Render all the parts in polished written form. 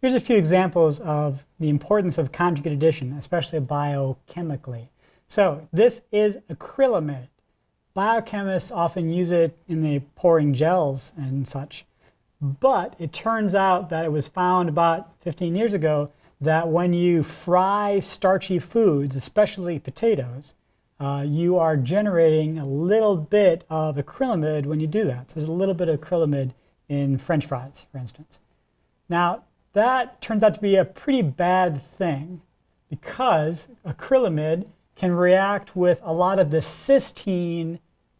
Here's a few examples of the importance of conjugate addition, especially biochemically. So this is acrylamide. Biochemists often use it in the pouring gels and such. But it turns out that it was found about 15 years ago that when you fry starchy foods, especially potatoes, you are generating a little bit of acrylamide when you do that. So there's a little bit of acrylamide in French fries, for instance. Now, that turns out to be a pretty bad thing because acrylamide can react with a lot of the cysteine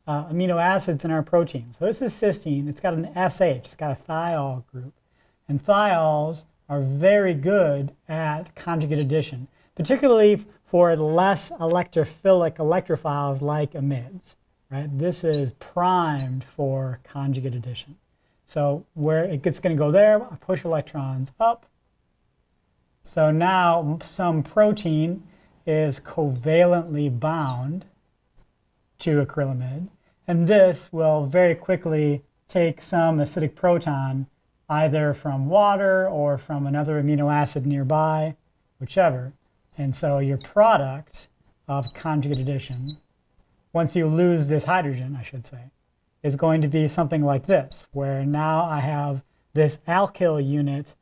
amino acids in our protein. So this is cysteine. It's got an SH. It's got a thiol group. And thiols are very good at conjugate addition, particularly for less electrophilic electrophiles like amides. Right? This is primed for conjugate addition. So where it's going to go there, I push electrons up. So now some protein is covalently bound to acrylamide. And this will very quickly take some acidic proton either from water or from another amino acid nearby, whichever. And so your product of conjugate addition, once you lose this hydrogen, I should say, is going to be something like this, where now I have this alkyl unit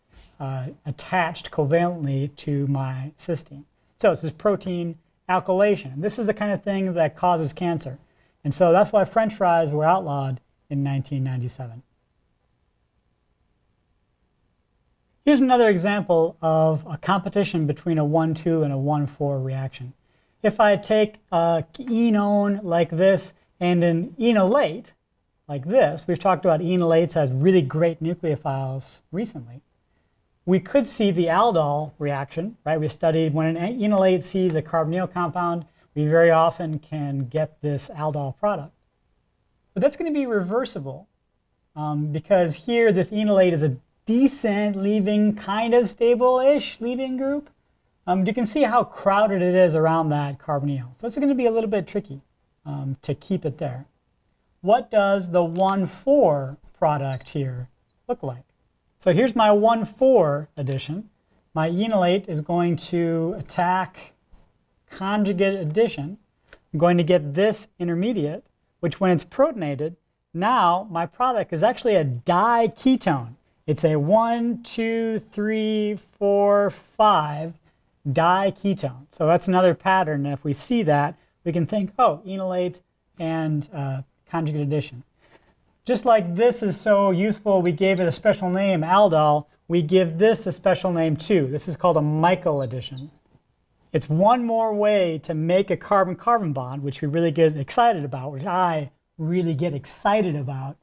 attached covalently to my cysteine. So this is protein alkylation. This is the kind of thing that causes cancer. And so that's why French fries were outlawed in 1997. Here's another example of a competition between a 1,2 and a 1,4 reaction. If I take an enone like this and an enolate like this, we've talked about enolates as really great nucleophiles recently, we could see the aldol reaction, right? We studied when an enolate sees a carbonyl compound, we very often can get this aldol product. But that's going to be reversible because here this enolate is a decent leaving, kind of stable-ish leaving group. You can see how crowded it is around that carbonyl. So it's going to be a little bit tricky to keep it there. What does the 1,4 product here look like? So here's my 1,4 addition. My enolate is going to attack conjugate addition. I'm going to get this intermediate, which when it's protonated, now my product is actually a diketone. It's a 1, 2, 3, 4, 5 diketone. So that's another pattern. And if we see that, we can think, oh, enolate and conjugate addition. Just like this is so useful, we gave it a special name, aldol, we give this a special name too. This is called a Michael addition. It's one more way to make a carbon-carbon bond, which we really get excited about, which I really get excited about.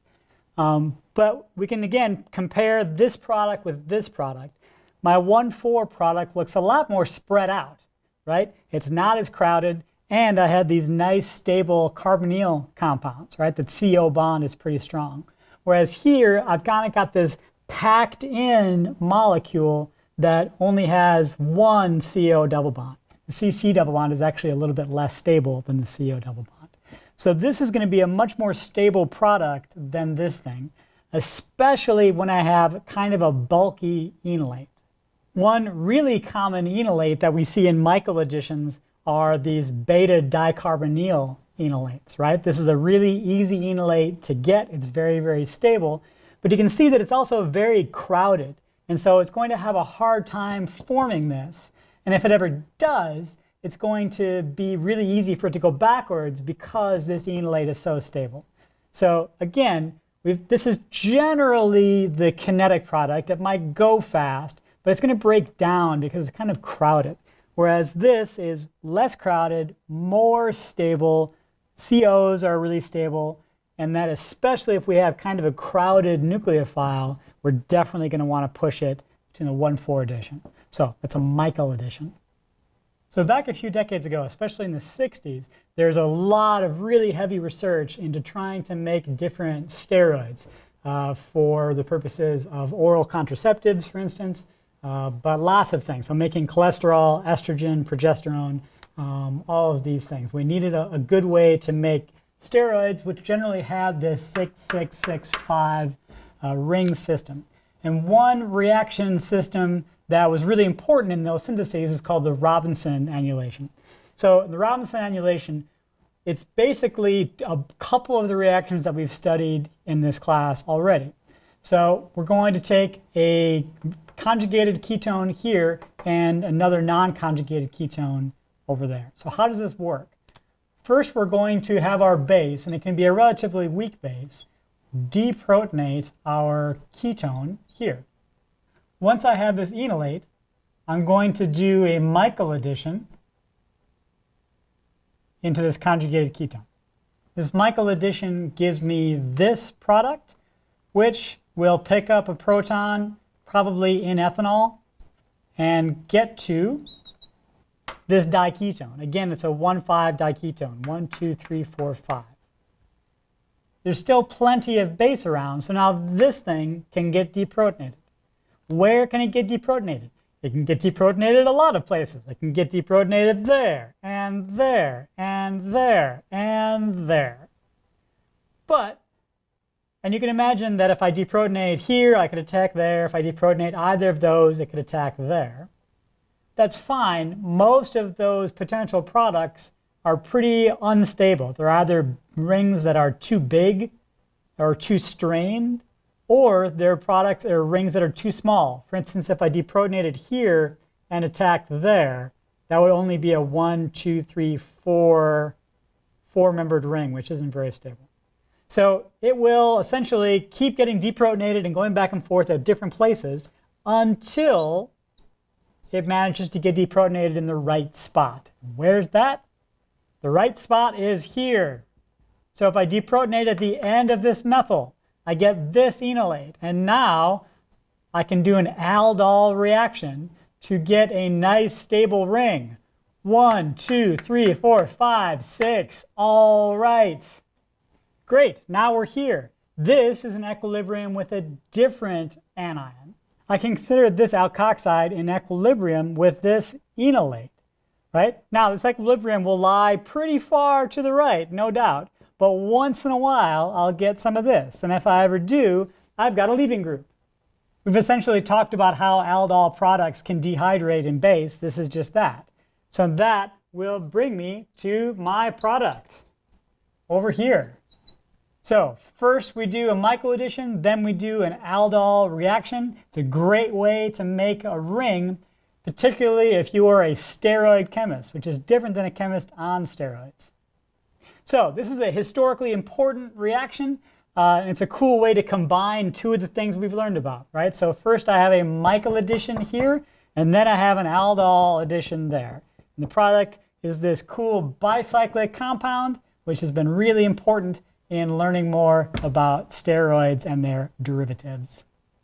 But we can, again, compare this product with this product. My 1,4 product looks a lot more spread out, right? It's not as crowded, and I had these nice, stable carbonyl compounds, right? The CO bond is pretty strong. Whereas here, I've kind of got this packed-in molecule that only has one CO double bond. The CC double bond is actually a little bit less stable than the CO double bond. So this is going to be a much more stable product than this thing, especially when I have kind of a bulky enolate. One really common enolate that we see in Michael additions are these beta dicarbonyl enolates, right? This is a really easy enolate to get. It's very, very stable. But you can see that it's also very crowded. And so it's going to have a hard time forming this. And if it ever does, it's going to be really easy for it to go backwards because this enolate is so stable. So again, this is generally the kinetic product. It might go fast, but it's going to break down because it's kind of crowded. Whereas this is less crowded, more stable. COs are really stable. And that especially if we have kind of a crowded nucleophile, we're definitely going to want to push it to the 1,4 addition. So it's a Michael addition. So back a few decades ago, especially in the 60s, there's a lot of really heavy research into trying to make different steroids for the purposes of oral contraceptives, for instance, but lots of things. So making cholesterol, estrogen, progesterone, all of these things. We needed a good way to make steroids, which generally have this 6-6-6-5 ring system. And one reaction system that was really important in those syntheses is called the Robinson annulation. So the Robinson annulation, it's basically a couple of the reactions that we've studied in this class already. So we're going to take a conjugated ketone here and another non-conjugated ketone over there. So how does this work? First, we're going to have our base, and it can be a relatively weak base, deprotonate our ketone here. Once I have this enolate, I'm going to do a Michael addition into this conjugated ketone. This Michael addition gives me this product, which will pick up a proton, probably in ethanol, and get to this diketone. Again, it's a 1,5 diketone, 1, 2, 3, 4, 5. There's still plenty of base around, so now this thing can get deprotonated. Where can it get deprotonated? It can get deprotonated a lot of places. It can get deprotonated there, and there, and there, and there. But, and you can imagine that if I deprotonate here, I could attack there. If I deprotonate either of those, it could attack there. That's fine. Most of those potential products are pretty unstable. They're either rings that are too big or too strained, or they're products or rings that are too small. For instance, if I deprotonated here and attacked there, that would only be a 1, 2, 3, 4 four-membered ring, which isn't very stable. So it will essentially keep getting deprotonated and going back and forth at different places until it manages to get deprotonated in the right spot. Where's that? The right spot is here. So if I deprotonate at the end of this methyl, I get this enolate. And now I can do an aldol reaction to get a nice stable ring. 1, 2, 3, 4, 5, 6. All right. Great. Now we're here. This is an equilibrium with a different anion. I can consider this alkoxide in equilibrium with this enolate, right? Now, this equilibrium will lie pretty far to the right, no doubt. But once in a while, I'll get some of this. And if I ever do, I've got a leaving group. We've essentially talked about how aldol products can dehydrate in base. This is just that. So that will bring me to my product over here. So first we do a Michael addition, then we do an aldol reaction. It's a great way to make a ring, particularly if you are a steroid chemist, which is different than a chemist on steroids. So this is a historically important reaction, and it's a cool way to combine two of the things we've learned about, right? So first I have a Michael addition here, and then I have an aldol addition there. And the product is this cool bicyclic compound, which has been really important in learning more about steroids and their derivatives.